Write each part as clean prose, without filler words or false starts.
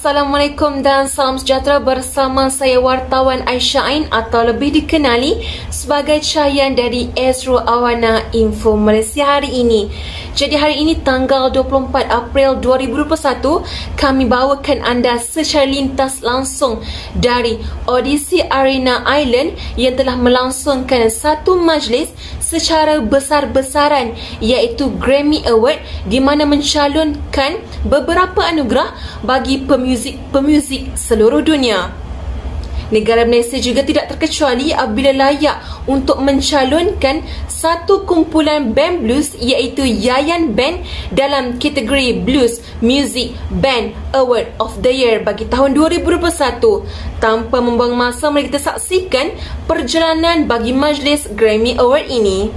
Assalamualaikum dan salam sejahtera bersama saya wartawan Aisyah Ain atau lebih dikenali sebagai Cahayan dari Astro Awana Info Malaysia hari ini. Jadi hari ini tanggal 24 April 2021 kami bawakan anda secara lintas langsung dari Audisi Arena Island yang telah melangsungkan satu majlis secara besar-besaran iaitu Grammy Award di mana mencalonkan beberapa anugerah bagi pemuzik seluruh dunia. Negara Malaysia juga tidak terkecuali apabila layak untuk mencalonkan satu kumpulan band blues iaitu Yayan Band dalam kategori Blues Music Band Award of the Year bagi tahun 2021. Tanpa membuang masa, mari kita saksikan perjalanan bagi majlis Grammy Award ini.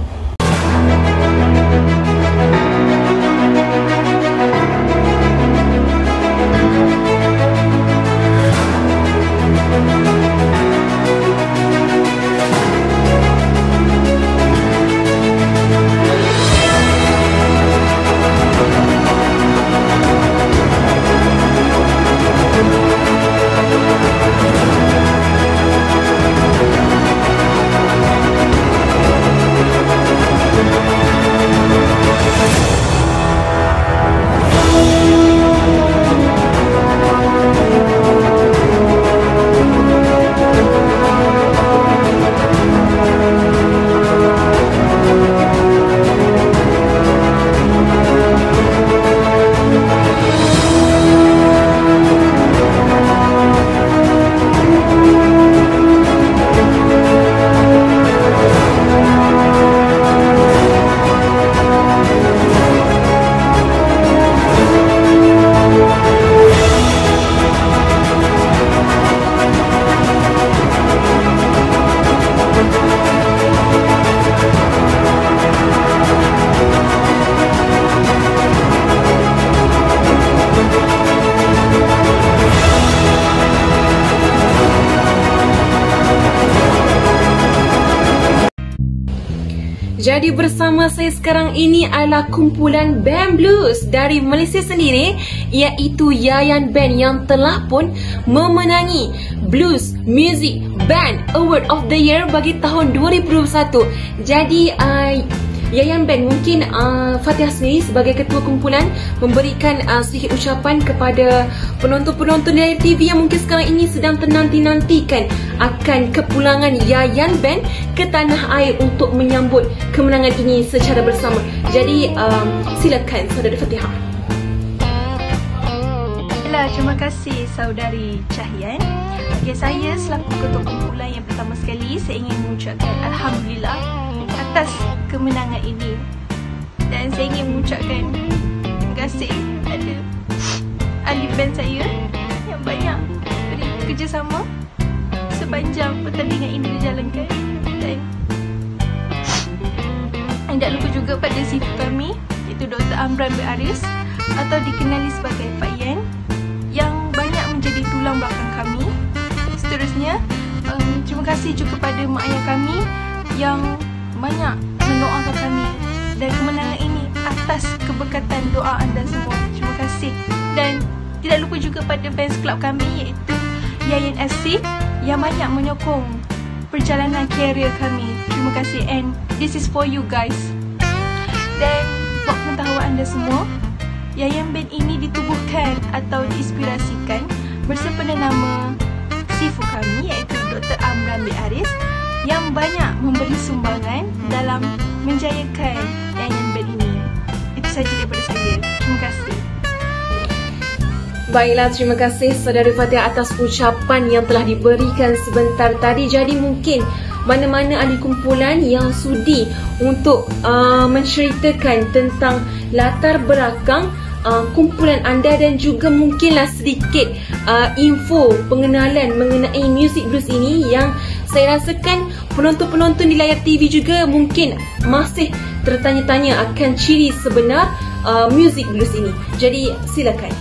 Jadi bersama saya sekarang ini adalah kumpulan band blues dari Malaysia sendiri iaitu Yayan Band yang telah pun memenangi Blues Music Band Award of the Year bagi tahun 2021. Jadi Yayan Band, mungkin Fatihah sendiri sebagai ketua kumpulan memberikan sedikit ucapan kepada penonton-penonton layar TV yang mungkin sekarang ini sedang ternanti-nantikan akan kepulangan Yayan Band ke tanah air untuk menyambut kemenangan ini secara bersama. Jadi silakan saudara Fatihah. Terima kasih saudari Cahayan. Bagi saya selaku ketua kumpulan yang pertama sekali, saya ingin mengucapkan Alhamdulillah atas kemenangan ini. Dan saya ingin mengucapkan terima kasih kepada ahli band saya yang banyak bekerjasama sepanjang pertandingan ini dijalankan. Dan tidak lupa juga pada CV kami iaitu Dr. Amran bin Aris atau dikenali sebagai Pak Yan yang banyak menjadi tulang belakang kami. Seterusnya terima kasih juga kepada mak ayah kami yang banyak mendoakan kami dan kemenangan ini atas keberkatan doa anda semua. Terima kasih. Dan tidak lupa juga pada fans club kami iaitu Yayan FC yang banyak menyokong perjalanan karier kami. Terima kasih and this is for you guys. Dan buat pengetahuan anda semua, Yayan Band ini ditubuhkan atau diinspirasikan bersempena nama sifu kami iaitu Dr. Amran bin Aris yang banyak memberi sumbangan dalam menjayakan Yayan Band ini. Itu saja daripada saya. Terima kasih. Baiklah, terima kasih saudara Fatihah atas ucapan yang telah diberikan sebentar tadi. Jadi mungkin mana-mana ahli kumpulan yang sudi untuk menceritakan tentang latar belakang kumpulan anda dan juga mungkinlah sedikit info pengenalan mengenai music blues ini yang saya rasakan penonton-penonton di layar TV juga mungkin masih tertanya-tanya akan ciri sebenar music blues ini. Jadi silakan.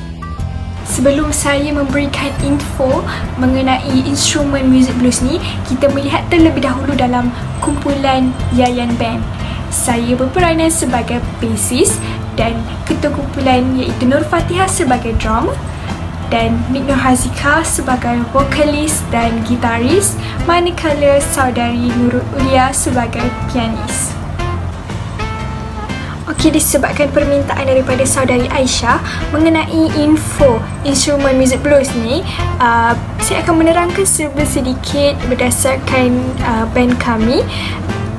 Sebelum saya memberikan info mengenai instrumen music blues ni, kita melihat terlebih dahulu dalam kumpulan Yayan Band. Saya berperanan sebagai bassist dan ketua kumpulan iaitu Nur Fatihah sebagai drum. dan Nick Nurhazika sebagai vokalis dan gitaris, manakala saudari Nurul Ulia sebagai pianis. Okey, disebabkan permintaan daripada saudari Aisyah mengenai info instrumen music blues ni, saya akan menerangkan serba sedikit berdasarkan band kami.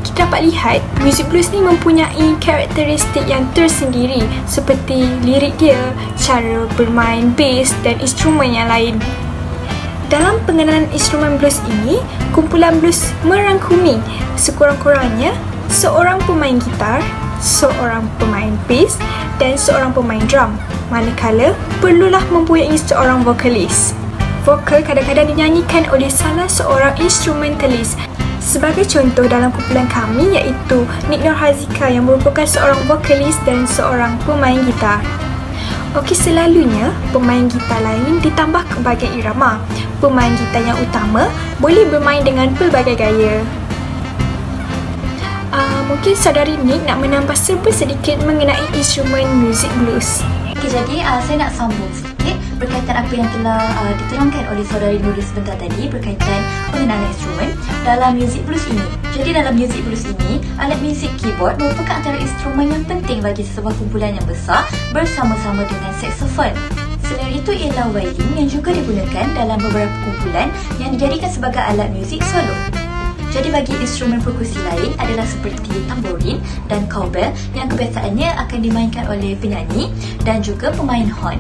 Kita dapat lihat music blues ni mempunyai karakteristik yang tersendiri seperti lirik dia, cara bermain bass dan instrumen yang lain. Dalam pengenalan instrumen blues ini, kumpulan blues merangkumi sekurang-kurangnya seorang pemain gitar, seorang pemain bass dan seorang pemain drum, manakala perlulah mempunyai seorang vokalis. Vokal kadang-kadang dinyanyikan oleh salah seorang instrumentalis. Sebagai contoh dalam kumpulan kami iaitu Nick Nurhazika yang merupakan seorang vokalis dan seorang pemain gitar. Okey, selalunya pemain gitar lain ditambah pelbagai irama. Pemain gitar yang utama boleh bermain dengan pelbagai gaya. Mungkin saudari Nick nak menambah serba sedikit mengenai instrumen music blues. Okey, jadi saya nak sambung sedikit berkaitan apa yang telah diterangkan oleh saudari Nurul sebentar tadi berkaitan pengenalan instrumen dalam music blues ini. Jadi dalam music blues ini, alat muzik keyboard merupakan antara instrumen yang penting bagi sebuah kumpulan yang besar bersama-sama dengan saksofon. Selain itu ialah violin yang juga digunakan dalam beberapa kumpulan yang dijadikan sebagai alat muzik solo. Jadi bagi instrumen perkusi lain adalah seperti tamborin dan cowbell yang kebiasaannya akan dimainkan oleh penyanyi dan juga pemain horn.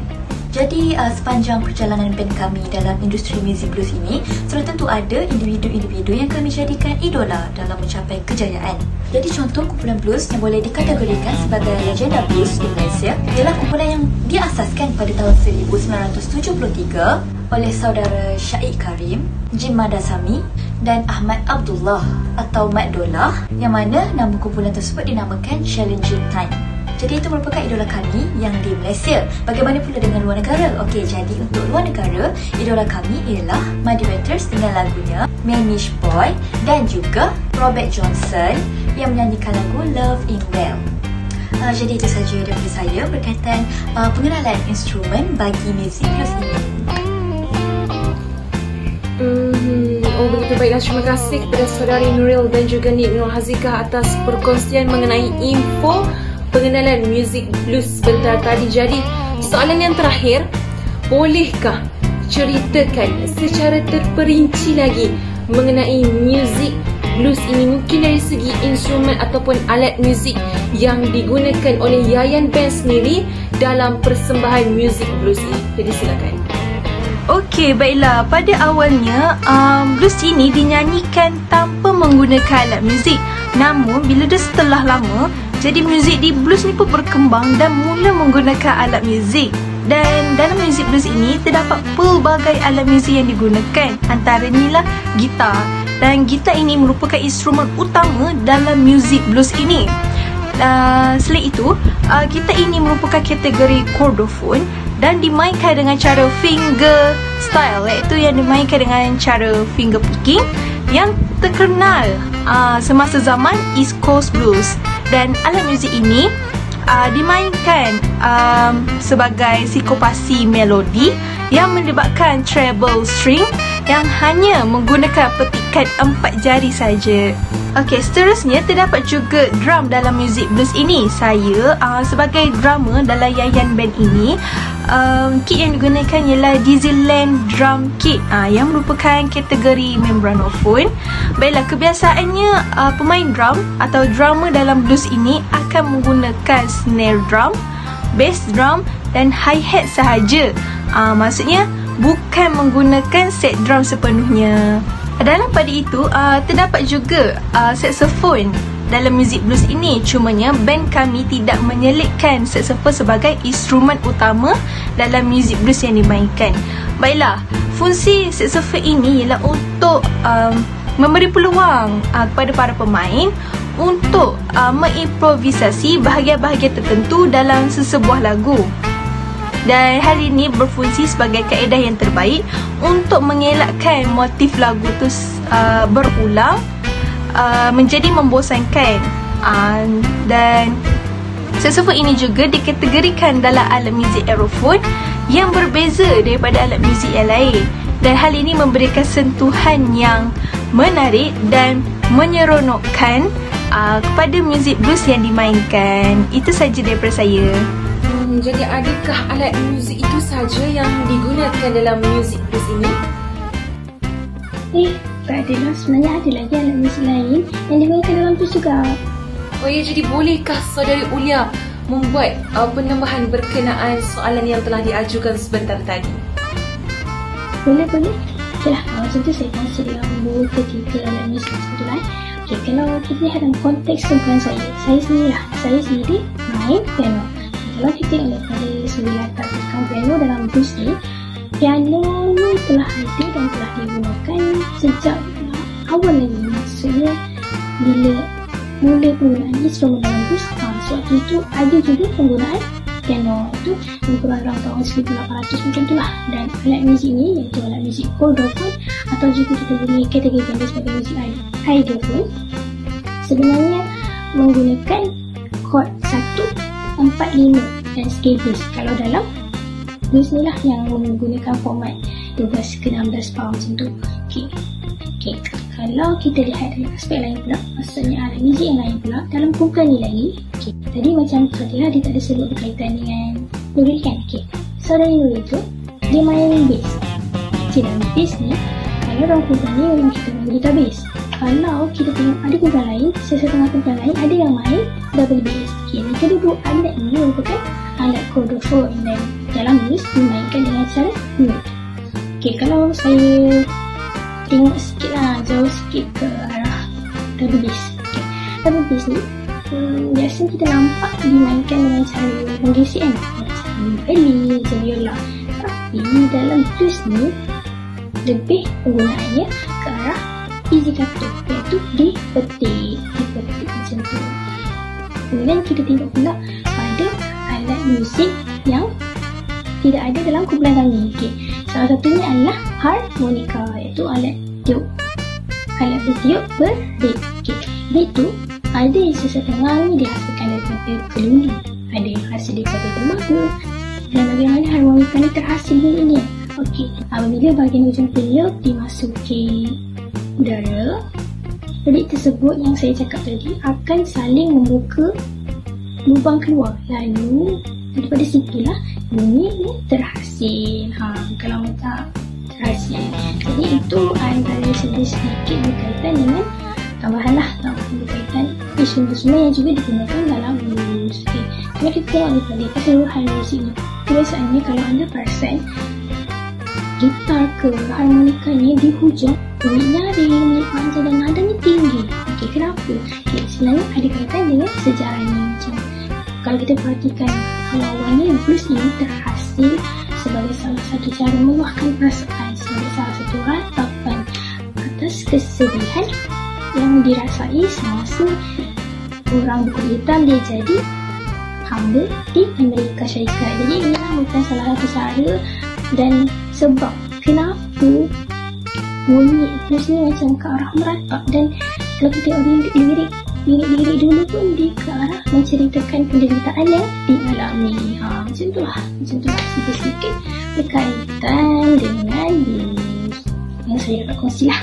Jadi sepanjang perjalanan band kami dalam industri muzik blues ini, sudah tentu ada individu-individu yang kami jadikan idola dalam mencapai kejayaan. Jadi contoh kumpulan blues yang boleh dikategorikan sebagai legenda blues di Malaysia ialah kumpulan yang diasaskan pada tahun 1973 oleh saudara Syahid Karim, Jim Madasami dan Ahmad Abdullah atau Mat Dollah, yang mana nama kumpulan tersebut dinamakan Challenging Time. Jadi itu merupakan idola kami yang di Malaysia. Bagaimana pula dengan luar negara? Okey, jadi untuk luar negara, idola kami ialah Muddy Waters dengan lagunya Manish Boy dan juga Robert Johnson yang menyanyikan lagu Love in Well. Jadi itu sahaja daripada saya berkaitan pengenalan instrumen bagi muzik blues ini. Begitu baiklah, terima kasih kepada saudari Nurul dan juga Nick Nurhazika atas perkongsian mengenai info pengenalan muzik blues sebentar tadi. Jadi soalan yang terakhir, bolehkah ceritakan secara terperinci lagi mengenai muzik blues ini, mungkin dari segi instrumen ataupun alat muzik yang digunakan oleh Yayan Band sendiri dalam persembahan muzik blues ini? Jadi silakan. Okey, baiklah. Pada awalnya, blues ini dinyanyikan tanpa menggunakan alat muzik. Namun, bila dah setelah lama, jadi muzik di blues ni pun berkembang dan mula menggunakan alat muzik. Dan dalam muzik blues ini, terdapat pelbagai alat muzik yang digunakan. Antaranya lah gitar. Dan gitar ini merupakan instrumen utama dalam muzik blues ini. Selain itu, gitar ini merupakan kategori chordophone dan dimainkan dengan cara finger style, iaitu yang dimainkan dengan cara finger picking yang terkenal semasa zaman East Coast Blues. Dan alat muzik ini dimainkan sebagai psikopasi melodi yang melibatkan treble string yang hanya menggunakan petikan 4 jari saja. Okey, seterusnya terdapat juga drum dalam muzik blues ini. Saya sebagai drummer dalam Yayan Band ini, kit yang digunakan ialah Dizzyland drum kit yang merupakan kategori membranophone. Baiklah, kebiasaannya pemain drum atau drummer dalam blues ini akan menggunakan snare drum, bass drum dan hi-hat sahaja. Maksudnya bukan menggunakan set drum sepenuhnya. Dalam pada itu, terdapat juga saksofon dalam muzik blues ini. Cumanya band kami tidak menyelitkan saksofon sebagai instrumen utama dalam muzik blues yang dimainkan. Baiklah, fungsi saksofon ini ialah untuk memberi peluang kepada para pemain untuk mengimprovisasi bahagian-bahagian tertentu dalam sesebuah lagu. Dan hal ini berfungsi sebagai kaedah yang terbaik untuk mengelakkan motif lagu itu berulang menjadi membosankan. Dan Saxofon ini juga dikategorikan dalam alat muzik aerophone yang berbeza daripada alat muzik yang lain, dan hal ini memberikan sentuhan yang menarik dan menyeronokkan kepada muzik blues yang dimainkan. Itu saja daripada saya. Jadi adakah alat muzik itu saja yang digunakan dalam muzik blues ini? Tak adalah. Sebenarnya ada lagi alat muzik lain yang digunakan dalam blues juga. Oh ya, jadi bolehkah Saudari Ulia membuat penambahan berkenaan soalan yang telah diajukan sebentar tadi? Boleh. Okeylah, macam tu saya kongsi dalam 2 ke 3 alat muzik sebentar. Okey, kalau kita lihat dalam konteks kumpulan saya sendirilah. Saya sendiri main piano. Kalau kita tengok daripada segi latar belakang piano dalam blues ni, piano ni telah ada dan telah digunakan sejak awal lagi. Maksudnya bila mula penggunaan instrumen dalam blues, sewaktu itu ada juga penggunaan piano. Itu kurang dalam tahun 1800 macam tu lah. Dan alat muzik ni iaitu alat muzik chordophone atau juga kita boleh kategorikan dia sebagai muzik ideophone, sebenarnya menggunakan chord 1, 4, 5 dan scale blues. Kalau dalam blues ni lah yang menggunakan format 12 ke 16 pound macam tu. Okey. Kalau kita lihat dari aspek lain pula, maksudnya alat muzik yang lain pula dalam kumpulan ni lagi. Okey, tadi macam Saudara dia tak ada sebut berkaitan dengan Nurul kan? Okey, Saudara Nurul tu dia main bass. Okey, dalam bass ni, kalau dalam kumpulan ni memang kita main gitar bass. Kalau kita tengok ada kumpulan lain, sesetengah kumpulan lain ada yang main double bass. Okey, ni kedua alat ni merupakan alat chordophone dan dalam blues dimainkan dengan cara mute. Okey, kalau saya tengok sikit lah, jauh sikit ke arah double bass. Okay. Double bass ni biasa kita nampak dimainkan dengan cara menggesek kan, macam violin, macam viola. Tapi dalam blues ni lebih penggunaannya ke arah pizzicato, iaitu dipetik macam tu. Kemudian kita tengok pula pada alat muzik yang tidak ada dalam kumpulan kami. Okay. Salah satunya adalah harmonika, iaitu alat tiup. Alat bertiup berit. Okay. Berit tu ada sesetengah ni dihasilkan daripada keluli, ada yang hasil daripada tembaga. Dan bagaimana harmonika ni terhasil bunyi ni? Okey, apabila bahagian ujung tiup dimasuki udara, berit tersebut yang saya cakap tadi akan saling membuka lubang keluar. Lalu daripada situlah bunyi ni terhasil. Kalau tak terhasil. Jadi itu antara sedikit berkaitan dengan tambahan berkaitan instrumen yang juga digunakan dalam blues. Okay. Kalau kita tengok daripada keseluruhan muzik ni, biasanya kalau anda perasan gitar ke harmonika ni di hujung bunyi nyaring, bunyi panjang dan nada ni tinggi. Okey, kenapa? Okay, sebenarnya ada kaitan dengan sejarahnya. Macam kalau kita perhatikan awal-awalnya blues ini terhasil sebagai salah satu cara meluahkan perasaan, sebagai salah satu ratapan atas kesedihan yang dirasai semasa orang berkulit hitam dia jadi hamba di Amerika Syarikat. Jadi inilah merupakan salah satu cara dan sebab kenapa bunyi blues ni macam ke arah meratap. Dan kalau kita tengok lirik dulu pun dia ke arah menceritakan penderitaan yang dialami. Macam tu lah sedikit-sedikit berkaitan dengan blues yang saya dapat kongsi lah.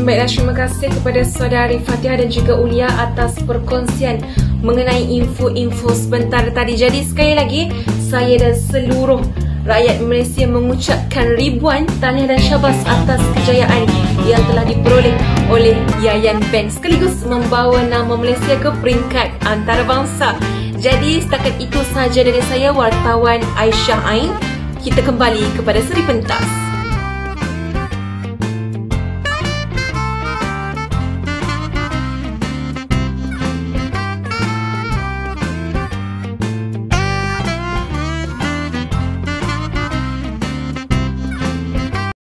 Baiklah, terima kasih kepada Saudari Fatihah dan juga Ulia atas perkongsian mengenai info-info sebentar tadi. Jadi sekali lagi, saya dan seluruh rakyat Malaysia mengucapkan ribuan tahniah dan syabas atas kejayaan yang telah diperoleh oleh Yayan Band, sekaligus membawa nama Malaysia ke peringkat antarabangsa. Jadi setakat itu sahaja dari saya, wartawan Aisyah Ain. Kita kembali kepada seri pentas.